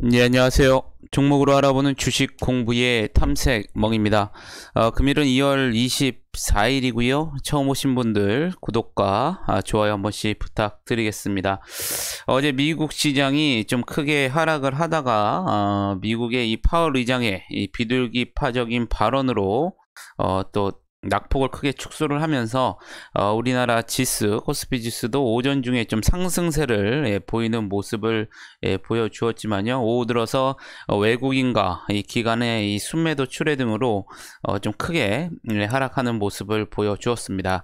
네, 안녕하세요. 종목으로 알아보는 주식 공부의 탐색멍입니다. 금일은 2월 24일이고요. 처음 오신 분들 구독과 좋아요 한 번씩 부탁드리겠습니다. 어제 미국 시장이 좀 크게 하락을 하다가 미국의 이 파월 의장의 이 비둘기파적인 발언으로 또 낙폭을 크게 축소를 하면서 우리나라 지수, 코스피 지수도 오전 중에 좀 상승세를 보이는 모습을 보여주었지만요. 오후 들어서 외국인과 이 기관의 이 순매도 출회 등으로 좀 크게 하락하는 모습을 보여주었습니다.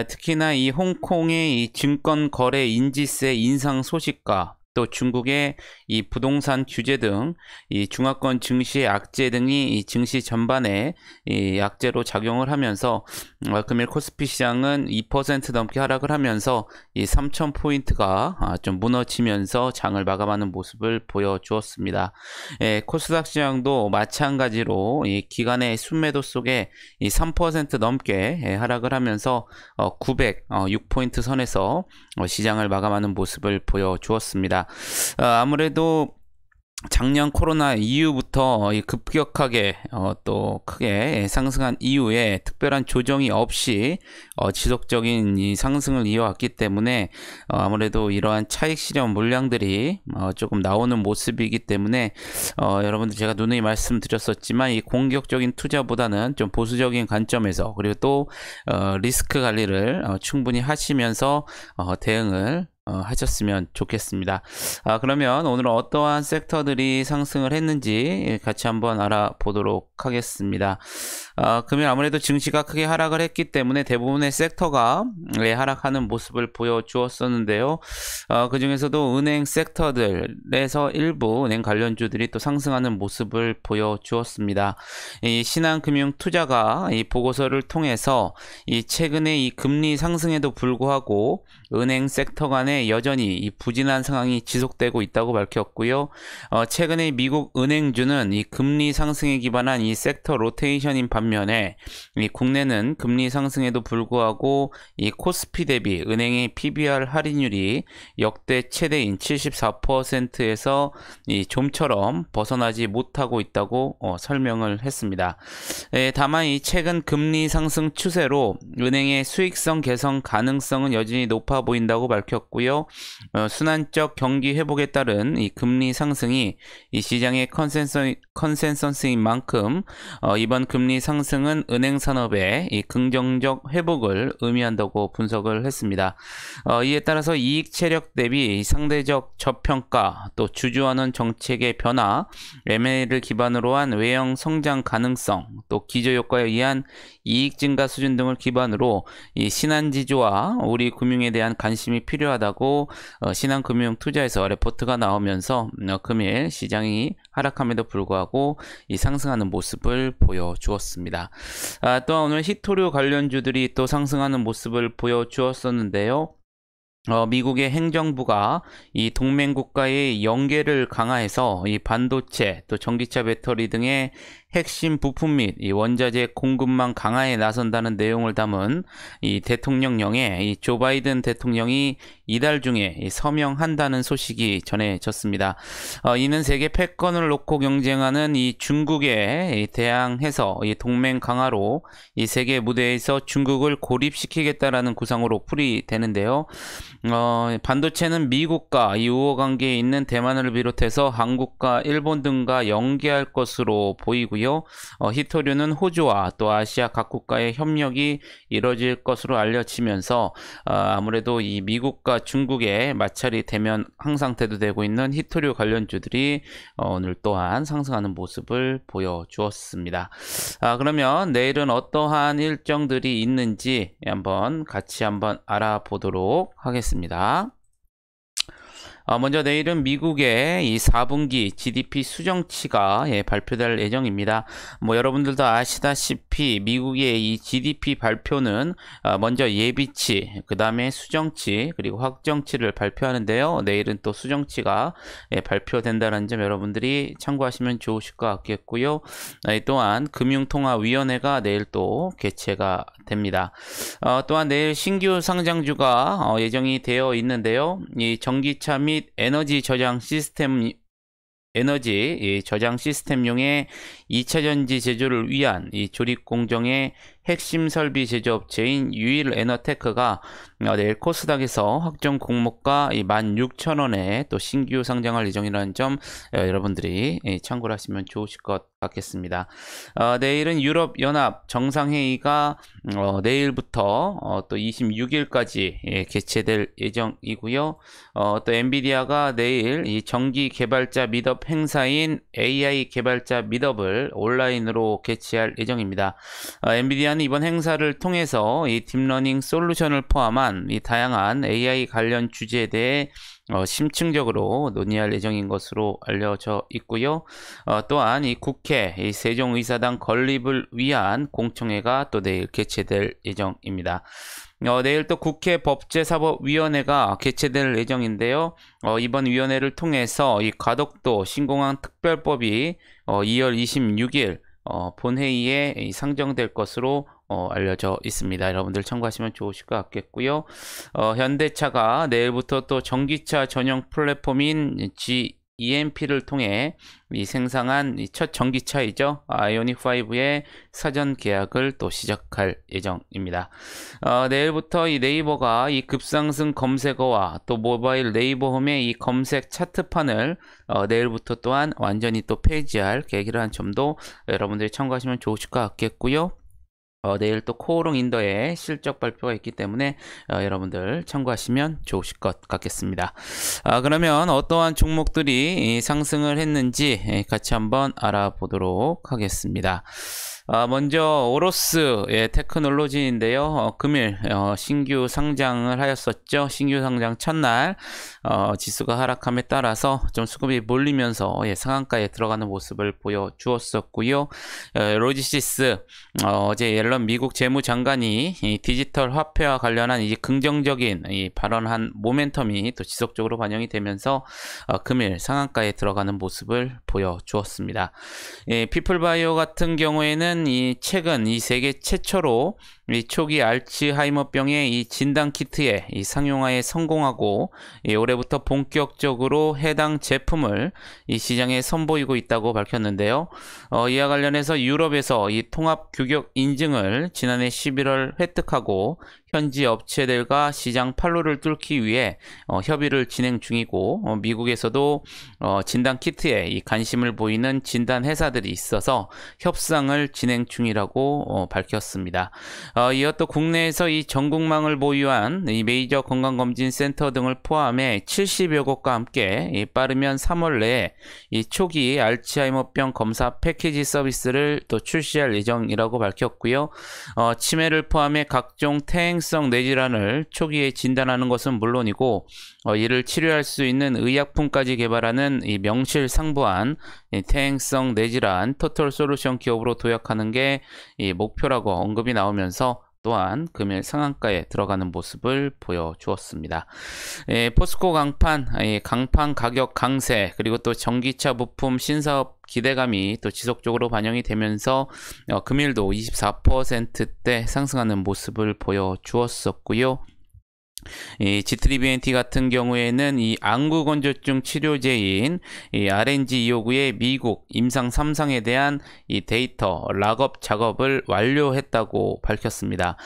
특히나 이 홍콩의 이 증권 거래 인지세 인상 소식과 또 중국의 이 부동산 규제 등 이 중화권 증시의 악재 등이 이 증시 전반에 이 악재로 작용을 하면서 금일 코스피 시장은 2% 넘게 하락을 하면서 이 3,000포인트가 좀 무너지면서 장을 마감하는 모습을 보여주었습니다. 코스닥 시장도 마찬가지로 이 기간의 순매도 속에 이 3% 넘게 하락을 하면서 906포인트 선에서 시장을 마감하는 모습을 보여주었습니다. 아무래도 작년 코로나 이후부터 급격하게 또 크게 상승한 이후에 특별한 조정이 없이 지속적인 이 상승을 이어왔기 때문에 아무래도 이러한 차익 실현 물량들이 조금 나오는 모습이기 때문에 여러분들 제가 누누이 말씀드렸었지만 이 공격적인 투자보다는 좀 보수적인 관점에서 그리고 또 리스크 관리를 충분히 하시면서 대응을 하셨으면 좋겠습니다. 그러면 오늘은 어떠한 섹터들이 상승을 했는지 같이 한번 알아보도록 하겠습니다. 금일 아무래도 증시가 크게 하락을 했기 때문에 대부분의 섹터가 하락하는 모습을 보여주었었는데요. 그 중에서도 은행 섹터들에서 일부 은행 관련주들이 또 상승하는 모습을 보여주었습니다. 이 신한금융투자가 이 보고서를 통해서 이 최근에 이 금리 상승에도 불구하고 은행 섹터 간에 여전히 이 부진한 상황이 지속되고 있다고 밝혔고요. 최근에 미국 은행주는 이 금리 상승에 기반한 이 섹터 로테이션인 반면에 이 국내는 금리 상승에도 불구하고 이 코스피 대비 은행의 PBR 할인율이 역대 최대인 74%에서 이 좀처럼 벗어나지 못하고 있다고 설명을 했습니다. 다만 이 최근 금리 상승 추세로 은행의 수익성 개선 가능성은 여전히 높아 보인다고 밝혔고요. 순환적 경기 회복에 따른 이 금리 상승이 이 시장의 컨센서스인 만큼 이번 금리 상승은 은행 산업의 이 긍정적 회복을 의미한다고 분석을 했습니다. 이에 따라서 이익 체력 대비 상대적 저평가, 또 주주환원 정책의 변화, M&A를 기반으로 한 외형 성장 가능성, 또 기저효과에 의한 이익 증가 수준 등을 기반으로 이 신한지주와 우리 금융에 대한 관심이 필요하다고 신한금융투자에서 레포트가 나오면서 금일 시장이 하락함에도 불구하고 이 상승하는 모습을 보여주었습니다. 또한 오늘 히토류 관련주들이 또 상승하는 모습을 보여주었었는데요. 미국의 행정부가 이 동맹국가의 연계를 강화해서 이 반도체 또 전기차 배터리 등의 핵심 부품 및 이 원자재 공급망 강화에 나선다는 내용을 담은 이 대통령령에 이 조 바이든 대통령이 이달 중에 이 서명한다는 소식이 전해졌습니다. 이는 세계 패권을 놓고 경쟁하는 이 중국에 대항해서 이 동맹 강화로 이 세계 무대에서 중국을 고립시키겠다라는 구상으로 풀이되는데요. 반도체는 미국과 이 우호 관계에 있는 대만을 비롯해서 한국과 일본 등과 연계할 것으로 보이고요. 히토류는 호주와 또 아시아 각 국가의 협력이 이뤄질 것으로 알려지면서 아무래도 이 미국과 중국의 마찰이 되면 항상 대두되고 있는 히토류 관련주들이 오늘 또한 상승하는 모습을 보여주었습니다. 그러면 내일은 어떠한 일정들이 있는지 같이 한번 알아보도록 하겠습니다. 먼저 내일은 미국의 이 4분기 GDP 수정치가 발표될 예정입니다. 여러분들도 아시다시피 미국의 이 GDP 발표는 먼저 예비치, 그 다음에 수정치, 그리고 확정치를 발표하는데요. 내일은 또 수정치가 발표된다는 점 여러분들이 참고하시면 좋으실 것 같겠고요. 또한 금융통화위원회가 내일 또 개최가 됩니다. 또한 내일 신규 상장주가 예정이 되어 있는데요. 이 전기차 및 에너지 저장 시스템 에너지 이 저장 시스템용의 2차 전지 제조를 위한 이 조립 공정의 핵심 설비 제조업체인 유일에너테크가 내일 코스닥에서 확정 공모가 16,000원에 또 신규 상장할 예정이라는 점 여러분들이 참고를 하시면 좋으실 것 같겠습니다. 내일은 유럽연합 정상회의가 내일부터 또 26일까지 개최될 예정이고요. 또 엔비디아가 내일 이 정기 개발자 미덕 행사인 AI 개발자 미덕을 온라인으로 개최할 예정입니다. 엔비디아는 이번 행사를 통해서 이 딥러닝 솔루션을 포함한 이 다양한 AI 관련 주제에 대해 심층적으로 논의할 예정인 것으로 알려져 있고요. 또한 이 국회 이 세종의사당 건립을 위한 공청회가 또 내일 개최될 예정입니다. 내일 또 국회 법제사법위원회가 개최될 예정인데요. 이번 위원회를 통해서 이 가덕도 신공항 특별법이 2월 26일 본회의에 상정될 것으로 알려져 있습니다. 여러분들 참고하시면 좋으실 것 같겠고요. 현대차가 내일부터 또 전기차 전용 플랫폼인 GEMP를 통해 이 생산한 첫 전기차이죠. 아이오닉5의 사전 계약을 또 시작할 예정입니다. 내일부터 이 네이버가 이 급상승 검색어와 또 모바일 네이버 홈의 이 검색 차트판을 내일부터 또한 완전히 또 폐지할 계획이라는 점도 여러분들이 참고하시면 좋으실 것 같겠고요. 내일 또 코오롱 인더의 실적 발표가 있기 때문에 여러분들 참고하시면 좋으실 것 같겠습니다. 그러면 어떠한 종목들이 상승을 했는지 같이 한번 알아보도록 하겠습니다. 먼저 오로스의 테크놀로지인데요. 금일 신규 상장을 하였었죠. 신규 상장 첫날 지수가 하락함에 따라서 좀 수급이 몰리면서 상한가에 들어가는 모습을 보여주었었고요. 로지시스 어제 옐런 미국 재무장관이 이 디지털 화폐와 관련한 이 긍정적인 이 발언한 모멘텀이 또 지속적으로 반영이 되면서 금일 상한가에 들어가는 모습을 보여주었습니다. 피플바이오 같은 경우에는 이 최근 이 세계 최초로 이 초기 알츠하이머병의 이 진단 키트의 이 상용화에 성공하고 올해부터 본격적으로 해당 제품을 이 시장에 선보이고 있다고 밝혔는데요. 이와 관련해서 유럽에서 이 통합 규격 인증을 지난해 11월 획득하고 현지 업체들과 시장 판로를 뚫기 위해 협의를 진행 중이고 미국에서도 진단 키트에 이 관심을 보이는 진단 회사들이 있어서 협상을 진행 중이라고 밝혔습니다. 이어 또 국내에서 이 전국망을 보유한 이 메이저 건강검진센터 등을 포함해 70여 곳과 함께 이 빠르면 3월 내에 이 초기 알츠하이머병 검사 패키지 서비스를 또 출시할 예정이라고 밝혔고요. 치매를 포함해 각종 퇴행성 뇌질환을 초기에 진단하는 것은 물론이고 이를 치료할 수 있는 의약품까지 개발하는 이 명실상부한 이 퇴행성 뇌질환 토털 솔루션 기업으로 도약하는 게 이 목표라고 언급이 나오면서 또한 금일 상한가에 들어가는 모습을 보여주었습니다. 포스코 강판 가격 강세 그리고 또 전기차 부품 신사업 기대감이 또 지속적으로 반영이 되면서 금일도 24%대 상승하는 모습을 보여주었었고요. 이 G3BNT 같은 경우에는 이 안구건조증 치료제인 이 RNG259의 미국 임상 3상에 대한 이 데이터 락업 작업을 완료했다고 밝혔습니다.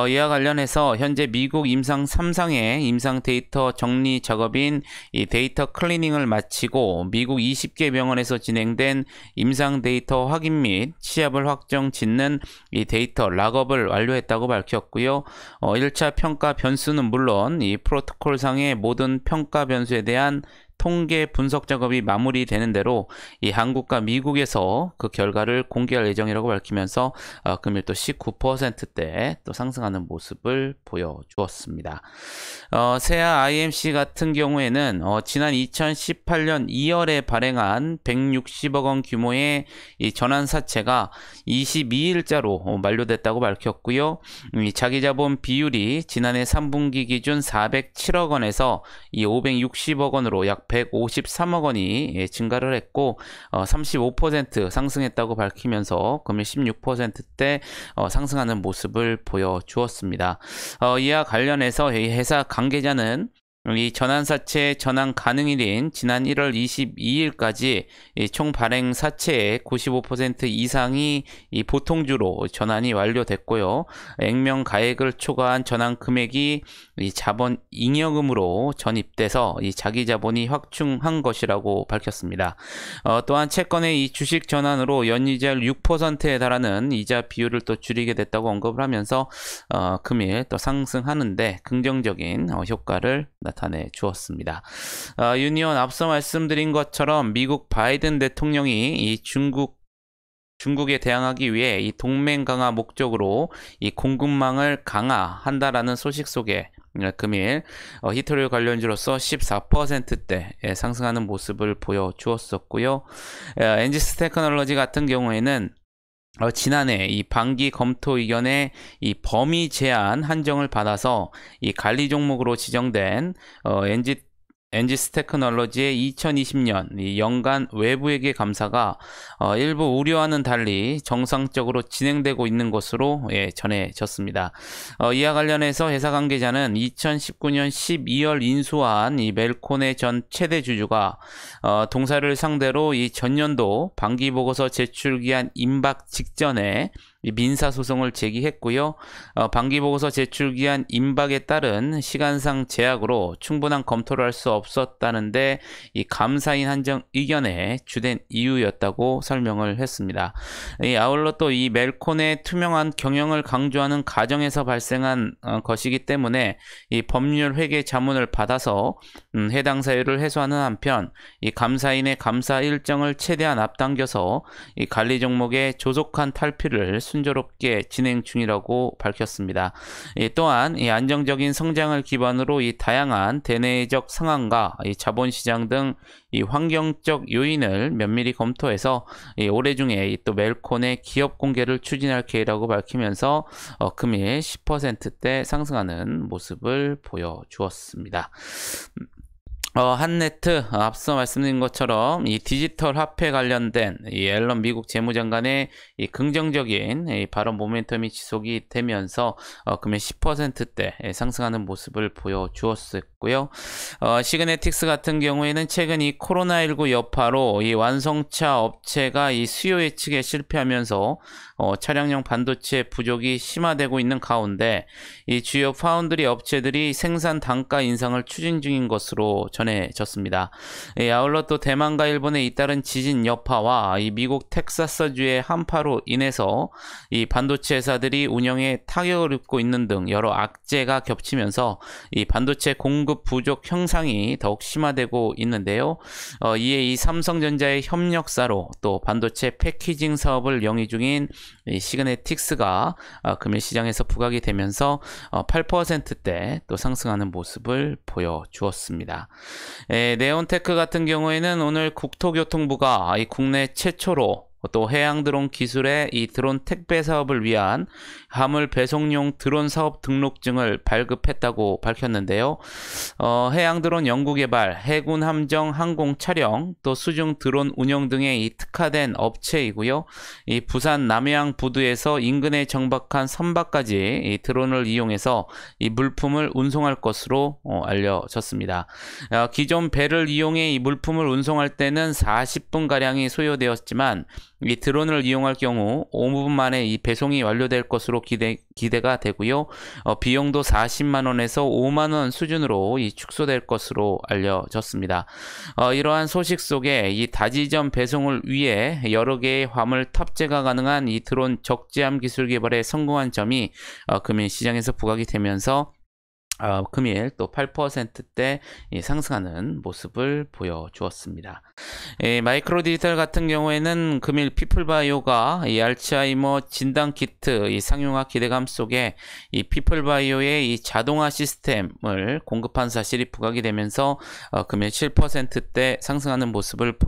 이와 관련해서 현재 미국 임상 3상의 임상 데이터 정리 작업인 이 데이터 클리닝을 마치고 미국 20개 병원에서 진행된 임상 데이터 확인 및 취합을 확정 짓는 이 데이터 락업을 완료했다고 밝혔고요. 1차 평가 변수는 물론 이 프로토콜상의 모든 평가 변수에 대한 통계 분석 작업이 마무리되는 대로 이 한국과 미국에서 그 결과를 공개할 예정이라고 밝히면서 금일 또 19%대 또 상승하는 모습을 보여주었습니다. 세아 IMC 같은 경우에는 지난 2018년 2월에 발행한 160억 원 규모의 이 전환사채가 22일자로 만료됐다고 밝혔고요. 이 자기자본 비율이 지난해 3분기 기준 407억 원에서 이 560억 원으로 약 153억 원이 증가를 했고 35% 상승했다고 밝히면서 금일 16%대 상승하는 모습을 보여주었습니다. 이와 관련해서 이 회사 관계자는 이 전환사채 전환 가능일인 지난 1월 22일까지 총 발행 사채의 95% 이상이 이 보통주로 전환이 완료됐고요. 액면 가액을 초과한 전환 금액이 이 자본 잉여금으로 전입돼서 이 자기 자본이 확충한 것이라고 밝혔습니다. 또한 채권의 이 주식 전환으로 연이자율 6%에 달하는 이자 비율을 또 줄이게 됐다고 언급을 하면서 금일 또 상승하는데 긍정적인 효과를 나타내 주었습니다. 유니온 앞서 말씀드린 것처럼 미국 바이든 대통령이 이 중국에 대항하기 위해 이 동맹 강화 목적으로 이 공급망을 강화한다라는 소식 속에 금일 히토류 관련주로서 14%대 상승하는 모습을 보여주었었고요. 엔지스 테크놀로지 같은 경우에는 지난해 이 반기 검토 의견에 이 범위 제한 한정을 받아서 이 관리 종목으로 지정된 엔지스 테크놀로지의 2020년 이 연간 외부회계 감사가 일부 우려와는 달리 정상적으로 진행되고 있는 것으로 전해졌습니다. 이와 관련해서 회사 관계자는 2019년 12월 인수한 이 멜콘의 전 최대 주주가 동사를 상대로 이 전년도 반기보고서 제출기한 임박 직전에 민사소송을 제기했고요. 반기보고서 제출기한 임박에 따른 시간상 제약으로 충분한 검토를 할 수 없었다는데 이 감사인 한정 의견의 주된 이유였다고 설명을 했습니다. 아울러 또 이 멜콘의 투명한 경영을 강조하는 과정에서 발생한 것이기 때문에 이 법률 회계 자문을 받아서 해당 사유를 해소하는 한편 이 감사인의 감사 일정을 최대한 앞당겨서 이 관리 종목의 조속한 탈피를 순조롭게 진행 중이라고 밝혔습니다. 또한 이 안정적인 성장을 기반으로 이 다양한 대내적 상황과 이 자본시장 등 이 환경적 요인을 면밀히 검토해서 올해 중에 또 멜콘의 기업 공개를 추진할 계획이라고 밝히면서 금일 10%대 상승하는 모습을 보여주었습니다. 한네트 앞서 말씀드린 것처럼 이 디지털 화폐 관련된 이 앨런 미국 재무장관의 이 긍정적인 이 발언 모멘텀이 지속이 되면서 금일 10%대 상승하는 모습을 보여주었고요. 시그네틱스 같은 경우에는 최근 이 코로나19 여파로 이 완성차 업체가 이 수요 예측에 실패하면서 차량용 반도체 부족이 심화되고 있는 가운데 이 주요 파운드리 업체들이 생산 단가 인상을 추진 중인 것으로 전해졌습니다. 아울러 또 대만과 일본의 잇따른 지진 여파와 이 미국 텍사스주의 한파로 인해서 이 반도체 회사들이 운영에 타격을 입고 있는 등 여러 악재가 겹치면서 이 반도체 공급 부족 형상이 더욱 심화되고 있는데요. 이에 이 삼성전자의 협력사로 또 반도체 패키징 사업을 영위 중인 이 시그네틱스가 금일 시장에서 부각이 되면서 8%대 또 상승하는 모습을 보여주었습니다. 네온테크 같은 경우에는 오늘 국토교통부가 이 국내 최초로 또 해양 드론 기술의 이 드론 택배 사업을 위한 화물 배송용 드론 사업 등록증을 발급했다고 밝혔는데요. 해양 드론 연구 개발, 해군 함정 항공 촬영, 또 수중 드론 운영 등에 이 특화된 업체이고요. 이 부산 남해안 부두에서 인근에 정박한 선박까지 이 드론을 이용해서 이 물품을 운송할 것으로 알려졌습니다. 기존 배를 이용해 이 물품을 운송할 때는 40분 가량이 소요되었지만 이 드론을 이용할 경우 5분 만에 이 배송이 완료될 것으로 기대가 되고요. 비용도 40만 원에서 5만 원 수준으로 이 축소될 것으로 알려졌습니다. 이러한 소식 속에 이 다지점 배송을 위해 여러 개의 화물 탑재가 가능한 이 드론 적재함 기술 개발에 성공한 점이 금일 시장에서 부각이 되면서 금일 또 8%대 상승하는 모습을 보여주었습니다. 마이크로 디지털 같은 경우에는 금일 피플바이오가 이 알츠하이머 진단 키트 이 상용화 기대감 속에 이 피플바이오의 이 자동화 시스템을 공급한 사실이 부각이 되면서 금일 7%대 상승하는 모습을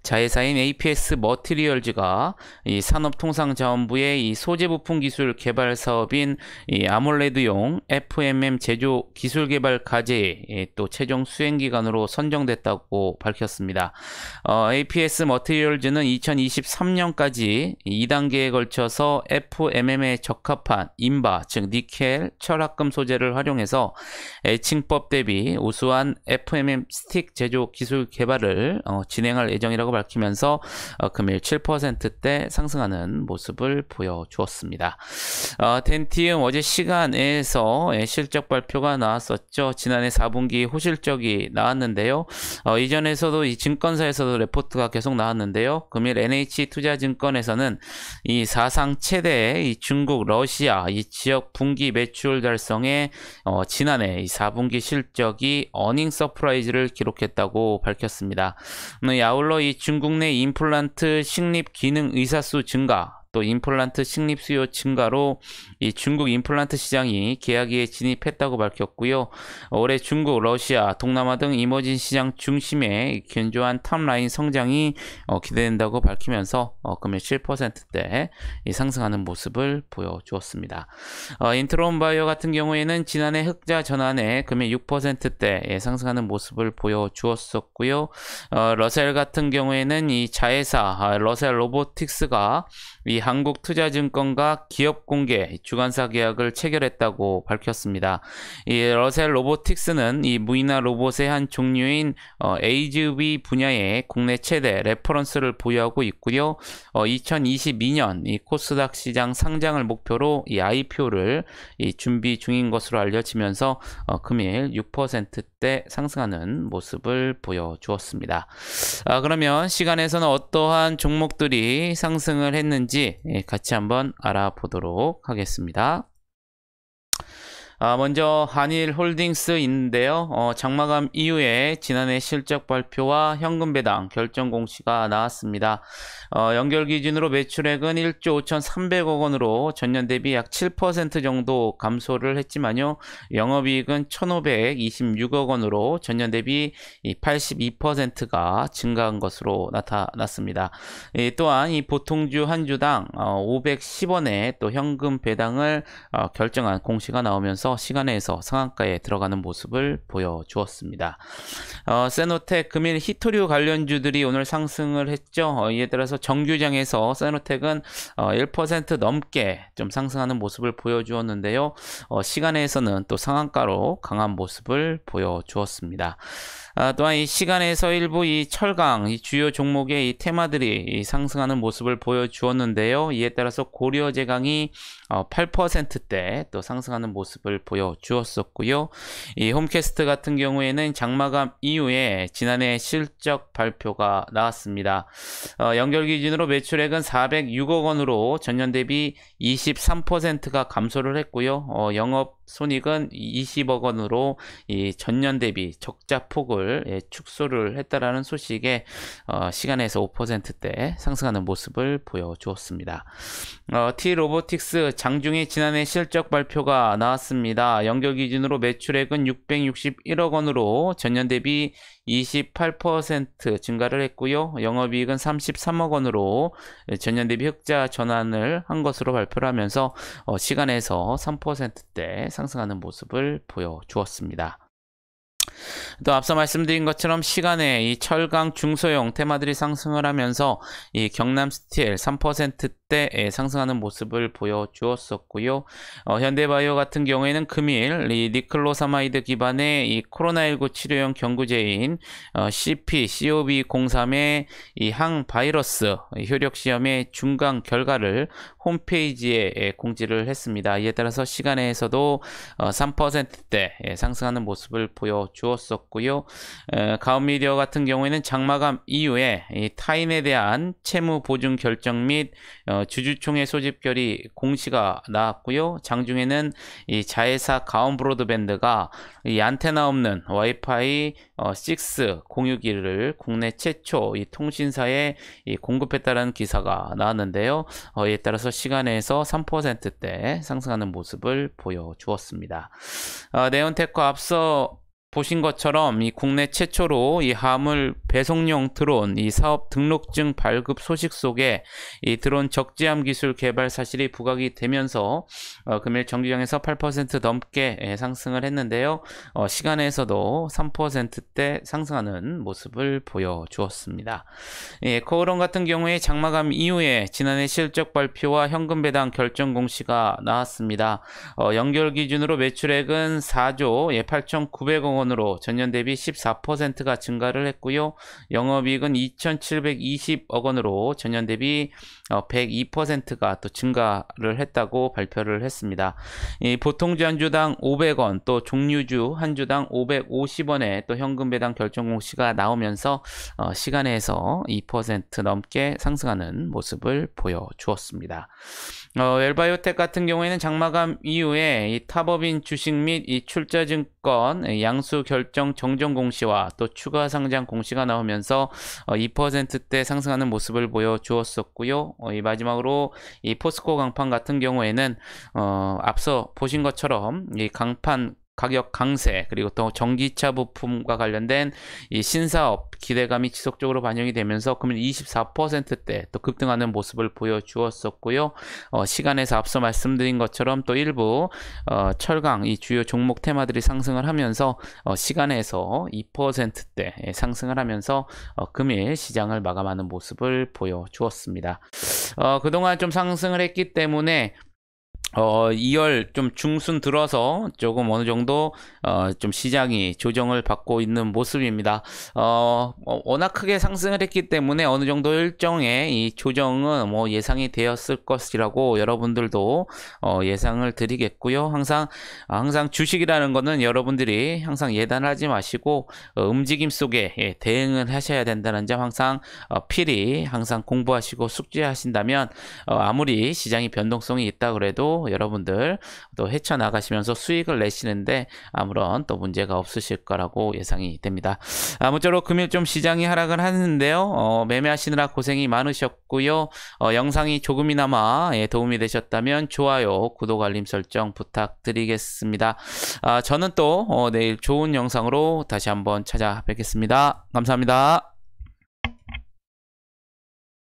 자회사인 APS 머티리얼즈가 이 산업통상자원부의 이 소재부품 기술 개발 사업인 이 아몰레드용 FMM 제조 기술 개발 과제에 또 최종 수행 기관으로 선정됐다고 밝혔습니다. APS 머티리얼즈는 2023년까지 2단계에 걸쳐서 FMM에 적합한 인바, 즉 니켈, 철합금 소재를 활용해서 애칭법 대비 우수한 FMM 스틱 제조 기술 개발을 진행할 예정이라고 밝히면서 금일 7%대 상승하는 모습을 보여주었습니다. 덴티움 어제 시간에서 실적 발표가 나왔었죠. 지난해 4분기 호실적이 나왔는데요. 이전에서도 이 증권사에서도 레포트가 계속 나왔는데요. 금일 NH투자증권에서는 이 사상 최대 이 중국, 러시아 이 지역 분기 매출 달성에 지난해 이 4분기 실적이 어닝 서프라이즈를 기록했다고 밝혔습니다. 아울러 이 중국 내 임플란트 식립 기능 의사수 증가, 또 임플란트 식립 수요 증가로 이 중국 임플란트 시장이 계약기에 진입했다고 밝혔고요. 올해 중국, 러시아, 동남아 등 이머징 시장 중심의 견조한 탑라인 성장이 기대된다고 밝히면서 금일 7%대 상승하는 모습을 보여주었습니다. 인트론바이오 같은 경우에는 지난해 흑자 전환에 금일 6%대 상승하는 모습을 보여주었었고요. 러셀 같은 경우에는 이 자회사 러셀 로보틱스가 이 한국투자증권과 기업공개 주관사 계약을 체결했다고 밝혔습니다. 이 러셀 로보틱스는 이 무인화 로봇의 한 종류인 AGV 분야의 국내 최대 레퍼런스를 보유하고 있고요. 2022년 이 코스닥 시장 상장을 목표로 이 IPO를 준비 중인 것으로 알려지면서 금일 6%대 상승하는 모습을 보여주었습니다. 그러면 시간에서는 어떠한 종목들이 상승을 했는지 같이 한번 알아보도록 하겠습니다. 먼저 한일홀딩스인데요. 장마감 이후에 지난해 실적 발표와 현금 배당 결정 공시가 나왔습니다. 연결 기준으로 매출액은 1조 5,300억 원으로 전년 대비 약 7% 정도 감소를 했지만요. 영업이익은 1,526억 원으로 전년 대비 82%가 증가한 것으로 나타났습니다. 또한 이 보통주 한 주당 510원의 또 현금 배당을 결정한 공시가 나오면서 시간에서 상한가에 들어가는 모습을 보여주었습니다. 세노텍 금일 히토류 관련주들이 오늘 상승을 했죠. 이에 따라서 정규장에서 세노텍은 1% 넘게 좀 상승하는 모습을 보여주었는데요. 시간에서는 또 상한가로 강한 모습을 보여주었습니다. 또한 이 시간에서 일부 이 철강, 이 주요 종목의 이 테마들이 상승하는 모습을 보여주었는데요. 이에 따라서 고려제강이 8%대 또 상승하는 모습을 보여주었었고요. 이 홈캐스트 같은 경우에는 장마감 이후에 지난해 실적 발표가 나왔습니다. 연결 기준으로 매출액은 406억 원으로 전년 대비 23%가 감소를 했고요. 영업 손익은 20억 원으로 이 전년 대비 적자 폭을 축소를 했다라는 소식에 시간에서 5%대 상승하는 모습을 보여주었습니다. T로보틱스 장중에 지난해 실적 발표가 나왔습니다. 연결 기준으로 매출액은 661억 원으로 전년 대비 28% 증가를 했고요. 영업이익은 33억 원으로 전년 대비 흑자 전환을 한 것으로 발표를 하면서 시간에서 3%대 상승하는 모습을 보여주었습니다. 또 앞서 말씀드린 것처럼 시간에 이 철강 중소형 테마들이 상승을 하면서 이 경남스틸 3%대 상승하는 모습을 보여주었었고요. 현대바이오 같은 경우에는 금일 이 니클로사마이드 기반의 이 코로나19 치료용 경구제인 COV03의 이 항바이러스 효력 시험의 중간 결과를 홈페이지에 공지를 했습니다. 이에 따라서 시간에서도 3%대 상승하는 모습을 보여주었었고요. 가온미디어 같은 경우에는 장마감 이후에 이 타인에 대한 채무 보증 결정 및 주주총회 소집결의 공시가 나왔고요. 장중에는 이 자회사 가온 브로드밴드가 이 안테나 없는 와이파이 6 공유기를 국내 최초 이 통신사에 공급했다는 기사가 나왔는데요. 이에 따라서 시간에서 3%대 상승하는 모습을 보여주었습니다. 네온테크 앞서 보신 것처럼 이 국내 최초로 이 화물 배송용 드론 이 사업 등록증 발급 소식 속에 이 드론 적재함 기술 개발 사실이 부각이 되면서 금일 정기장에서 8% 넘게 상승을 했는데요. 시간에서도 3%대 상승하는 모습을 보여주었습니다. 예, 코오롱 같은 경우에 장마감 이후에 지난해 실적 발표와 현금 배당 결정 공시가 나왔습니다. 연결 기준으로 매출액은 4조 8,900억 원으로 전년 대비 14%가 증가를 했고요. 영업이익은 2,720억 원으로 전년 대비 102%가 또 증가를 했다고 발표를 했습니다. 이 보통주 한 주당 500원, 또 종류주 한 주당 550원의 또 현금 배당 결정 공시가 나오면서 시간에서 2% 넘게 상승하는 모습을 보여주었습니다. 웰바이오텍 같은 경우에는 장마감 이후에 이 탑업인 주식 및 이 출자증권 양수 결정 정정 공시와 또 추가 상장 공시가 나오면서 2%대 상승하는 모습을 보여주었었고요. 이 마지막으로 이 포스코 강판 같은 경우에는 앞서 보신 것처럼 이 강판 가격 강세, 그리고 또 전기차 부품과 관련된 이 신사업 기대감이 지속적으로 반영이 되면서 금일 24%대 또 급등하는 모습을 보여주었었고요. 시간에서 앞서 말씀드린 것처럼 또 일부 철강 이 주요 종목 테마들이 상승을 하면서 시간에서 2%대 상승을 하면서 금일 시장을 마감하는 모습을 보여주었습니다. 그동안 좀 상승을 했기 때문에 2월 좀 중순 들어서 조금 어느 정도 좀 시장이 조정을 받고 있는 모습입니다. 워낙 크게 상승을 했기 때문에 어느 정도 일정의 이 조정은 뭐 예상이 되었을 것이라고 여러분들도 예상을 드리겠고요. 항상 주식이라는 거는 여러분들이 항상 예단하지 마시고 움직임 속에 대응을 하셔야 된다는 점 항상 필히 항상 공부하시고 숙지하신다면 아무리 시장이 변동성이 있다 그래도 여러분들 또 헤쳐나가시면서 수익을 내시는데 아무런 또 문제가 없으실 거라고 예상이 됩니다. 아무쪼록 금일 좀 시장이 하락을 하는데요. 매매하시느라 고생이 많으셨고요. 영상이 조금이나마 도움이 되셨다면 좋아요, 구독, 알림 설정 부탁드리겠습니다. 저는 또 내일 좋은 영상으로 다시 한번 찾아뵙겠습니다. 감사합니다.